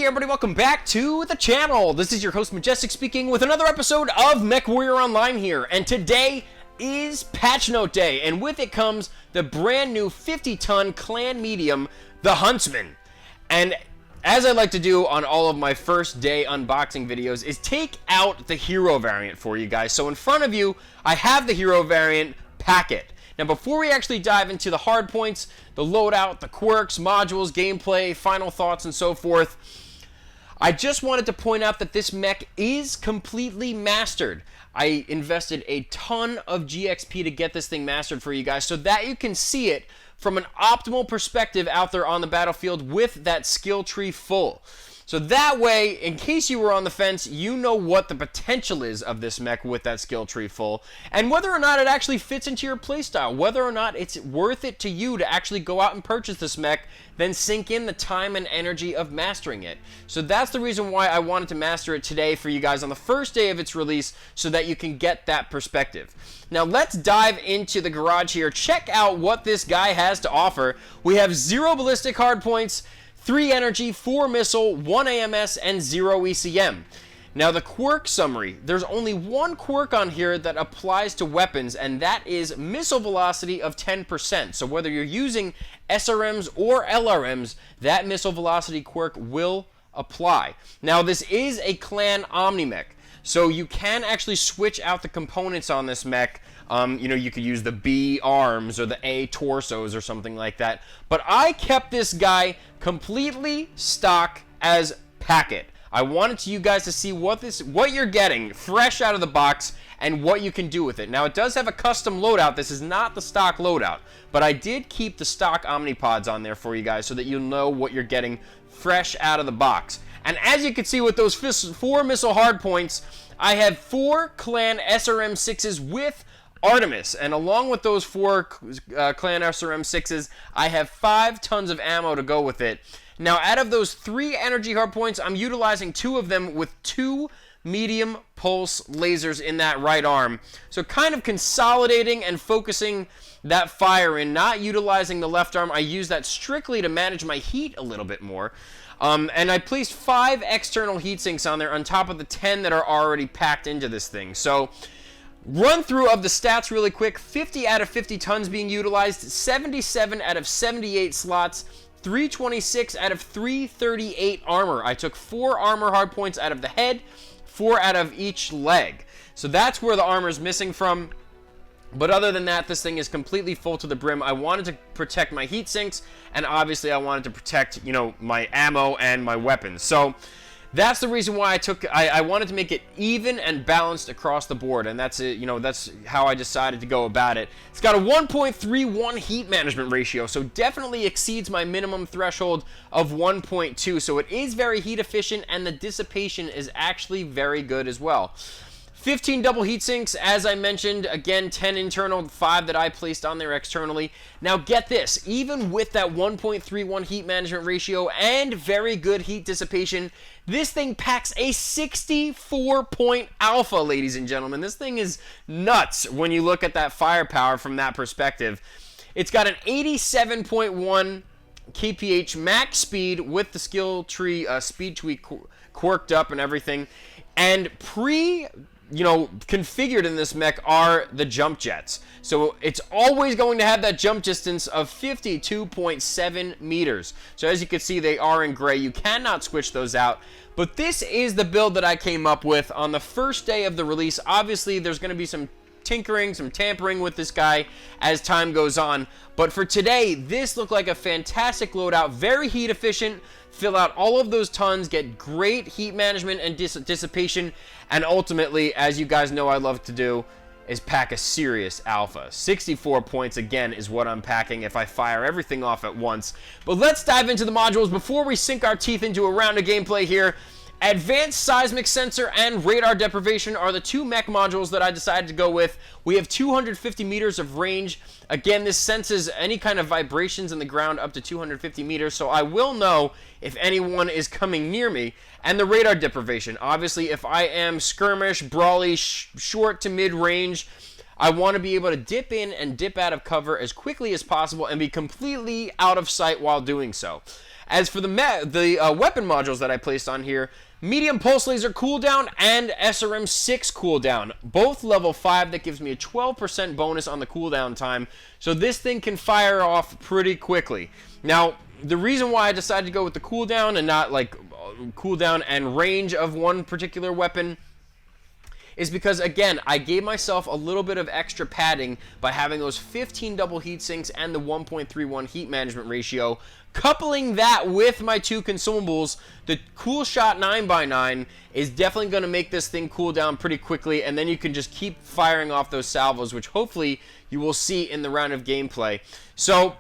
everybody, welcome back to the channel. This is your host Majestic speaking with another episode of MechWarrior Online here, and today is Patch Note Day, and with it comes the brand new 50-ton clan medium, the Huntsman. And as I like to do on all of my first day unboxing videos, is take out the hero variant for you guys. So in front of you, I have the hero variant, Pakhet. Now, before we actually dive into the hard points, the loadout, the quirks, modules, gameplay, final thoughts, and so forth, I just wanted to point out that this mech is completely mastered. I invested a ton of GXP to get this thing mastered for you guys so that you can see it from an optimal perspective out there on the battlefield with that skill tree full. So that way, in case you were on the fence, you know what the potential is of this mech with that skill tree full, and whether or not it actually fits into your playstyle, whether or not it's worth it to you to actually go out and purchase this mech, then sink in the time and energy of mastering it. So that's the reason why I wanted to master it today for you guys on the first day of its release, so that you can get that perspective. Now let's dive into the garage here, check out what this guy has to offer. We have 0 ballistic hardpoints, 3 energy, 4 missile, 1 AMS, and 0 ECM. Now the Quirk Summary, there's only one quirk on here that applies to weapons, and that is missile velocity of 10%. So whether you're using SRMs or LRMs, that missile velocity quirk will apply. Now this is a clan omnimech, so you can actually switch out the components on this mech. You could use the B arms or the A torsos or something like that. But I kept this guy completely stock as Pakhet. I wanted you guys to see what you're getting fresh out of the box and what you can do with it. Now it does have a custom loadout. This is not the stock loadout, but I did keep the stock omnipods on there for you guys so that you'll know what you're getting fresh out of the box. And as you can see with those 4 missile hardpoints, I have 4 clan SRM6s with Artemis, and along with those 4 clan SRM6s, I have 5 tons of ammo to go with it. Now, out of those 3 energy hardpoints, I'm utilizing 2 of them with 2 medium pulse lasers in that right arm. So kind of consolidating and focusing that fire in, not utilizing the left arm. I use that strictly to manage my heat a little bit more. And I placed 5 external heat sinks on there on top of the 10 that are already packed into this thing. So run through of the stats really quick. 50 out of 50 tons being utilized, 77 out of 78 slots, 326 out of 338 armor. I took 4 armor hardpoints out of the head, 4 out of each leg. So that's where the armor is missing from. But other than that, this thing is completely full to the brim. I wanted to protect my heat sinks, and obviously I wanted to protect, my ammo and my weapons. So that's the reason why I wanted to make it even and balanced across the board, and that's it. That's how I decided to go about it. It's got a 1.31 heat management ratio, so definitely exceeds my minimum threshold of 1.2. So it is very heat efficient, and the dissipation is actually very good as well. 15 double heat sinks, as I mentioned, again, 10 internal, 5 that I placed on there externally. Now get this, even with that 1.31 heat management ratio and very good heat dissipation, this thing packs a 64-point alpha, ladies and gentlemen. This thing is nuts when you look at that firepower from that perspective. It's got an 87.1 kph max speed with the skill tree speed tweak quirked up and everything, and configured in this mech are the jump jets. So it's always going to have that jump distance of 52.7 meters. So as you can see, they are in gray. You cannot switch those out. But this is the build that I came up with on the first day of the release. Obviously, there's going to be some tinkering, some tampering with this guy as time goes on. But for today, this looked like a fantastic loadout, very heat efficient, fill out all of those tons, get great heat management and dissipation, and ultimately, as you guys know I love to do, is pack a serious alpha. 64 points, again, is what I'm packing if I fire everything off at once. But let's dive into the modules before we sink our teeth into a round of gameplay here. Advanced Seismic Sensor and Radar Deprivation are the 2 mech modules that I decided to go with. We have 250 meters of range. Again, this senses any kind of vibrations in the ground up to 250 meters, so I will know if anyone is coming near me. And the Radar Deprivation. Obviously, if I am skirmish, brawly, short to mid-range, I want to be able to dip in and dip out of cover as quickly as possible and be completely out of sight while doing so. As for the weapon modules that I placed on here, medium pulse laser cooldown and SRM 6 cooldown. Both level 5, that gives me a 12% bonus on the cooldown time. So this thing can fire off pretty quickly. Now, the reason why I decided to go with the cooldown and not like cooldown and range of one particular weapon is because, again, I gave myself a little bit of extra padding by having those 15 double heat sinks and the 1.31 heat management ratio. Coupling that with my 2 consumables, the Cool Shot 9x9 is definitely going to make this thing cool down pretty quickly, and then you can just keep firing off those salvos, which hopefully you will see in the round of gameplay. So,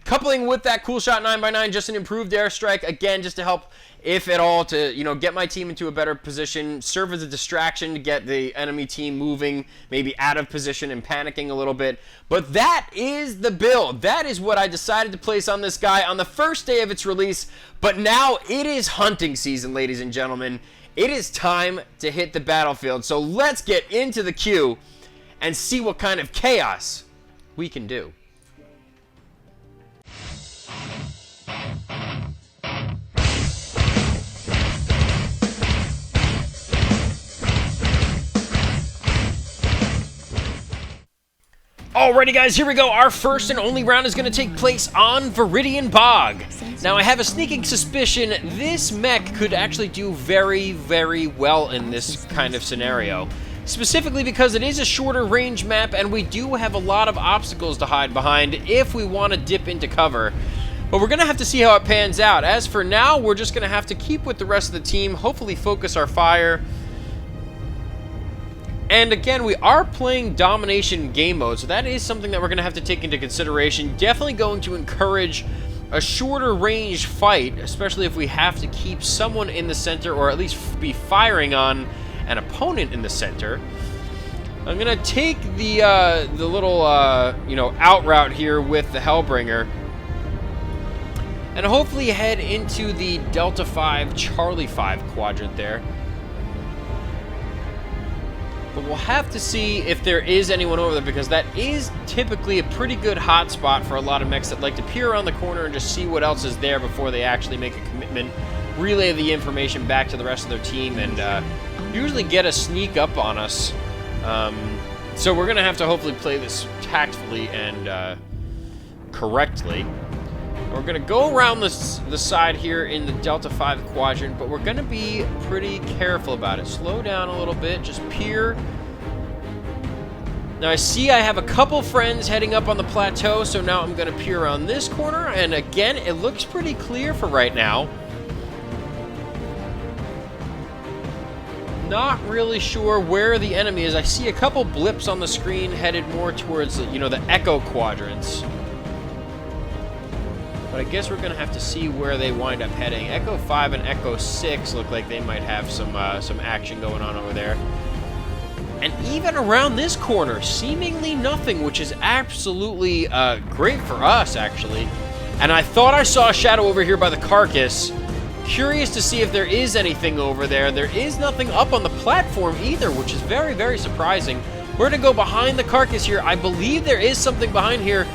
coupling with that Cool Shot 9x9, just an improved airstrike, again, just to help, if at all, to, you know, get my team into a better position, serve as a distraction to get the enemy team moving, maybe out of position and panicking a little bit. But that is the build. That is what I decided to place on this guy on the first day of its release. But now it is hunting season, ladies and gentlemen. It is time to hit the battlefield. So let's get into the queue and see what kind of chaos we can do. Alrighty guys, here we go. Our first and only round is going to take place on Viridian Bog. Now I have a sneaking suspicion this mech could actually do very, very well in this kind of scenario. Specifically because it is a shorter range map and we do have a lot of obstacles to hide behind if we want to dip into cover. But we're going to have to see how it pans out. As for now, we're just going to have to keep with the rest of the team, hopefully focus our fire. And again, we are playing domination game mode, so that is something that we're going to have to take into consideration. Definitely going to encourage a shorter range fight, especially if we have to keep someone in the center or at least be firing on an opponent in the center. I'm going to take the little, you know, out route here with the Hellbringer and hopefully head into the Delta 5, Charlie 5 quadrant there. But we'll have to see if there is anyone over there, because that is typically a pretty good hot spot for a lot of mechs that like to peer around the corner and just see what else is there before they actually make a commitment, relay the information back to the rest of their team, and usually get a sneak up on us. So we're going to have to hopefully play this tactfully and correctly. We're going to go around the side here in the Delta 5 quadrant, but we're going to be pretty careful about it. Slow down a little bit, just peer. Now I see I have a couple friends heading up on the plateau, so now I'm going to peer around this corner, and again, it looks pretty clear for right now. Not really sure where the enemy is. I see a couple blips on the screen headed more towards, you know, the Echo quadrants. But I guess we're going to have to see where they wind up heading. Echo 5 and Echo 6 look like they might have some action going on over there. And even around this corner, seemingly nothing, which is absolutely great for us, actually. And I thought I saw a shadow over here by the carcass. Curious to see if there is anything over there. There is nothing up on the platform either, which is very, very surprising. We're going to go behind the carcass here. I believe there is something behind here.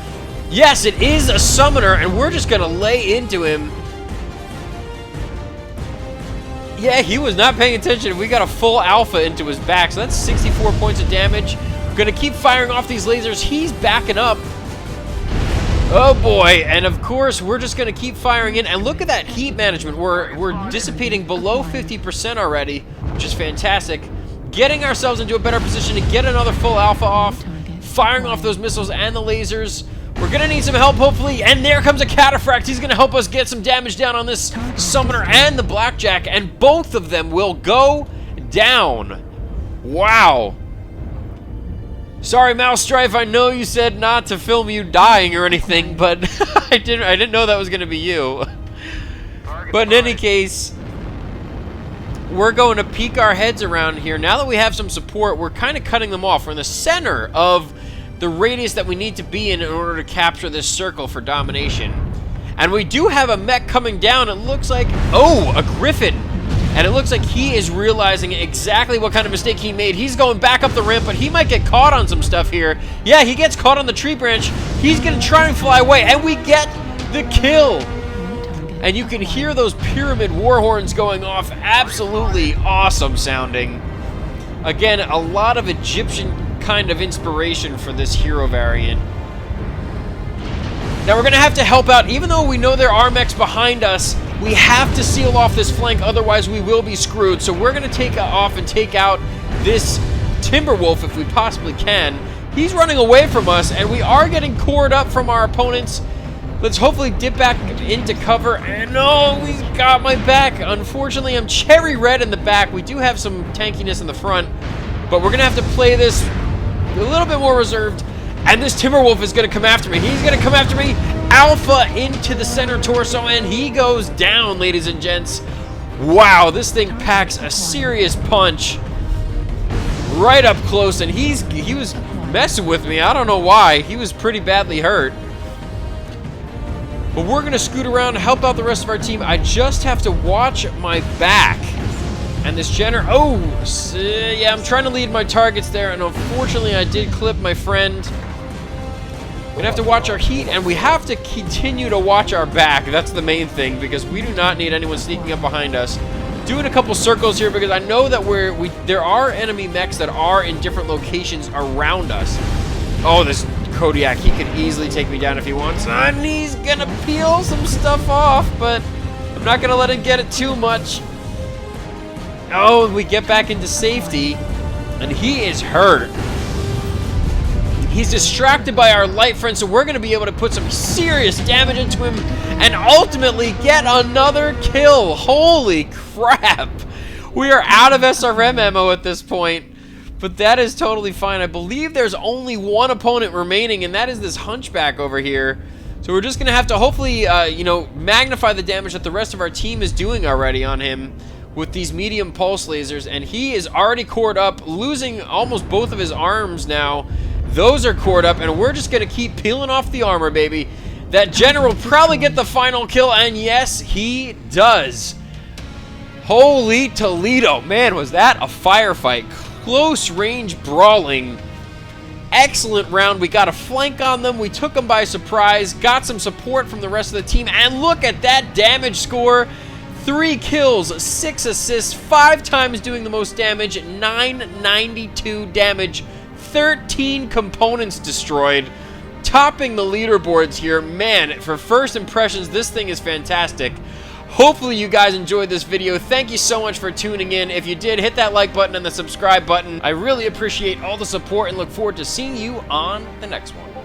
Yes, it is a summoner, and we're just going to lay into him. Yeah, he was not paying attention. We got a full alpha into his back, so that's 64 points of damage. We're going to keep firing off these lasers. He's backing up. Oh, boy. And, of course, we're just going to keep firing in. And look at that heat management. We're dissipating below 50% already, which is fantastic. Getting ourselves into a better position to get another full alpha off. Firing off those missiles and the lasers. We're going to need some help, hopefully, and there comes a Cataphract. He's going to help us get some damage down on this Summoner and the Blackjack, and both of them will go down. Wow. Sorry, Mousestrife, I know you said not to film you dying or anything, but I didn't know that was going to be you. But in any case, we're going to peek our heads around here. Now that we have some support, we're kind of cutting them off. We're in the center of the radius that we need to be in order to capture this circle for domination. And we do have a mech coming down. It looks like, oh, a Griffin. And it looks like he is realizing exactly what kind of mistake he made. He's going back up the ramp, but he might get caught on some stuff here. Yeah, he gets caught on the tree branch. He's going to try and fly away, and we get the kill. And you can hear those pyramid war horns going off. Absolutely awesome sounding. Again, a lot of Egyptian kind of inspiration for this hero variant. Now we're going to have to help out. Even though we know there are mechs behind us, we have to seal off this flank, otherwise we will be screwed. So we're going to take off and take out this Timberwolf if we possibly can. He's running away from us, and we are getting cored up from our opponents. Let's hopefully dip back into cover. And no, he's got my back. Unfortunately, I'm cherry red in the back. We do have some tankiness in the front, but we're going to have to play this a little bit more reserved. And this Timberwolf is going to come after me. He's going to come after me. Alpha into the center torso, and he goes down, ladies and gents. Wow, this thing packs a serious punch right up close, and he was messing with me. I don't know why. He was pretty badly hurt. But we're going to scoot around and help out the rest of our team. I just have to watch my back. And this yeah, I'm trying to lead my targets there, and unfortunately I did clip my friend. We're going to have to watch our heat, and we have to continue to watch our back. That's the main thing, because we do not need anyone sneaking up behind us. Doing a couple circles here, because I know that there are enemy mechs that are in different locations around us. Oh, this Kodiak, he could easily take me down if he wants, and he's gonna peel some stuff off, but I'm not gonna let him get it too much. Oh, we get back into safety, and he is hurt. He's distracted by our light friend, so we're gonna be able to put some serious damage into him and ultimately get another kill. Holy crap. We are out of SRM ammo at this point. But that is totally fine. I believe there's only one opponent remaining, and that is this Hunchback over here. So we're just going to have to hopefully, you know, magnify the damage that the rest of our team is doing already on him with these medium pulse lasers. And he is already cored up, losing almost both of his arms now. Those are cored up, and we're just going to keep peeling off the armor, baby. That general will probably get the final kill, and yes, he does. Holy Toledo. Man, was that a firefight. Close range brawling. Excellent round. We got a flank on them. We took them by surprise. Got some support from the rest of the team. And look at that damage score. 3 kills, 6 assists, 5 times doing the most damage, 992 damage, 13 components destroyed. Topping the leaderboards here. Man, for first impressions, this thing is fantastic. Hopefully you guys enjoyed this video. Thank you so much for tuning in. If you did, hit that like button and the subscribe button. I really appreciate all the support and look forward to seeing you on the next one.